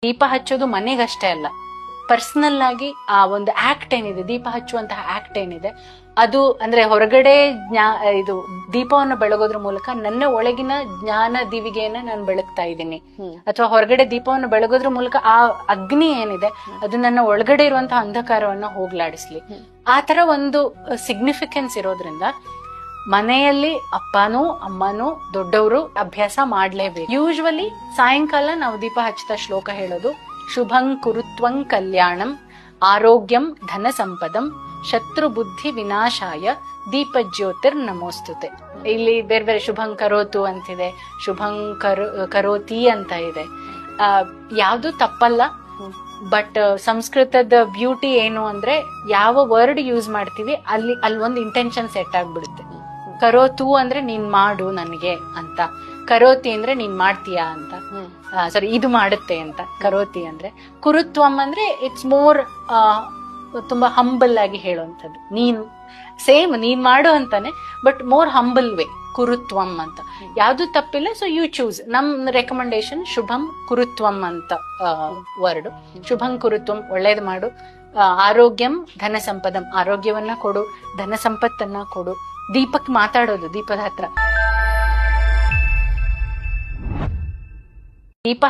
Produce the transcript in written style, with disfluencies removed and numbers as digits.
ದೀಪ ಹಚ್ಚೋದು ಮನೆಗಷ್ಟೇ ಅಲ್ಲ, ಪರ್ಸನಲ್ ಆಗಿ ಆ ಒಂದು ಆಕ್ಟ್ ಏನಿದೆ, ದೀಪ ಹಚ್ಚುವಂತಹ ಆಕ್ಟ್ ಏನಿದೆ ಅದು ಅಂದ್ರೆ ಹೊರಗಡೆ ಇದು ದೀಪವನ್ನು ಬೆಳಗೋದ್ರ ಮೂಲಕ ನನ್ನ ಒಳಗಿನ ಜ್ಞಾನ ದಿವಿಗೆಯನ್ನ ನಾನು ಬೆಳಗ್ತಾ ಇದ್ದೀನಿ, ಅಥವಾ ಹೊರಗಡೆ ದೀಪವನ್ನು ಬೆಳಗೋದ್ರ ಮೂಲಕ ಆ ಅಗ್ನಿ ಏನಿದೆ ಅದು ನನ್ನ ಒಳಗಡೆ ಇರುವಂತಹ ಅಂಧಕಾರವನ್ನ ಹೋಗ್ಲಾಡಿಸ್ಲಿ. ಆ ತರ ಒಂದು ಸಿಗ್ನಿಫಿಕೆನ್ಸ್ ಇರೋದ್ರಿಂದ ಮನೆಯಲ್ಲಿ ಅಪ್ಪನೂ ಅಮ್ಮನೂ ದೊಡ್ಡವರು ಅಭ್ಯಾಸ ಮಾಡ್ಲೇಬೇಕು. ಯೂಶ್ವಲಿ ಸಾಯಂಕಾಲ ನಾವು ದೀಪ ಹಚ್ಚಿದ ಶ್ಲೋಕ ಹೇಳೋದು, ಶುಭಂ ಕುರುತ್ವಂ ಕಲ್ಯಾಣಂ ಆರೋಗ್ಯಂ ಧನ ಸಂಪದಂ ಶತ್ರು ಬುದ್ಧಿ ವಿನಾಶಾಯ ದೀಪ ಜ್ಯೋತಿರ್ ನಮೋಸ್ತುತೆ. ಇಲ್ಲಿ ಬೇರೆ ಬೇರೆ ಶುಭಂ ಕರೋತು ಅಂತಿದೆ, ಶುಭಂ ಕರೋತಿ ಅಂತ ಇದೆ. ಯಾವ್ದು ತಪ್ಪಲ್ಲ, ಬಟ್ ಸಂಸ್ಕೃತದ ಬ್ಯೂಟಿ ಏನು ಅಂದ್ರೆ ಯಾವ ವರ್ಡ್ ಯೂಸ್ ಮಾಡ್ತೀವಿ ಅಲ್ಲಿ ಒಂದು ಇಂಟೆನ್ಷನ್ ಸೆಟ್ ಆಗ್ಬಿಡುತ್ತೆ. ಕರೋತು ಅಂದ್ರೆ ನೀನ್ ಮಾಡು ನನ್ಗೆ ಅಂತ, ಕರೋತಿ ಅಂದ್ರೆ ನೀನ್ ಮಾಡ್ತೀಯಾ ಅಂತ, ಸಾರಿ ಇದು ಮಾಡುತ್ತೆ ಅಂತ ಕರೋತಿ ಅಂದ್ರೆ. ಕುರುತ್ವಂ ಅಂದ್ರೆ ಇಟ್ಸ್ ಮೋರ್ ತುಂಬಾ ಹಂಬಲ್ ಆಗಿ ಹೇಳುವಂಥದ್ದು, ನೀನ್ ಸೇಮ್ ನೀನ್ ಮಾಡು ಅಂತಾನೆ ಬಟ್ ಮೋರ್ ಹಂಬಲ್ ವೇ ಕುರುತ್ವಂ ಅಂತ. ಯಾವ್ದು ತಪ್ಪಿಲ್ಲ, ಸೊ ಯು ಚೂಸ್. ನಮ್ ರೆಕಮೆಂಡೇಶನ್ ಶುಭಂ ಕುರುತ್ವಂ ಅಂತ ವರ್ಡ್. ಶುಭಂ ಕುರುತ್ವಂ ಒಳ್ಳೇದು ಮಾಡು, ಆರೋಗ್ಯಂ ಧನ ಸಂಪದಂ ಆರೋಗ್ಯವನ್ನ ಕೊಡು, ಧನ ಸಂಪತ್ತನ್ನ ಕೊಡು. ದೀಪಕ್ ಮಾತಾಡೋದು ದೀಪದ ಹತ್ರ, ದೀಪ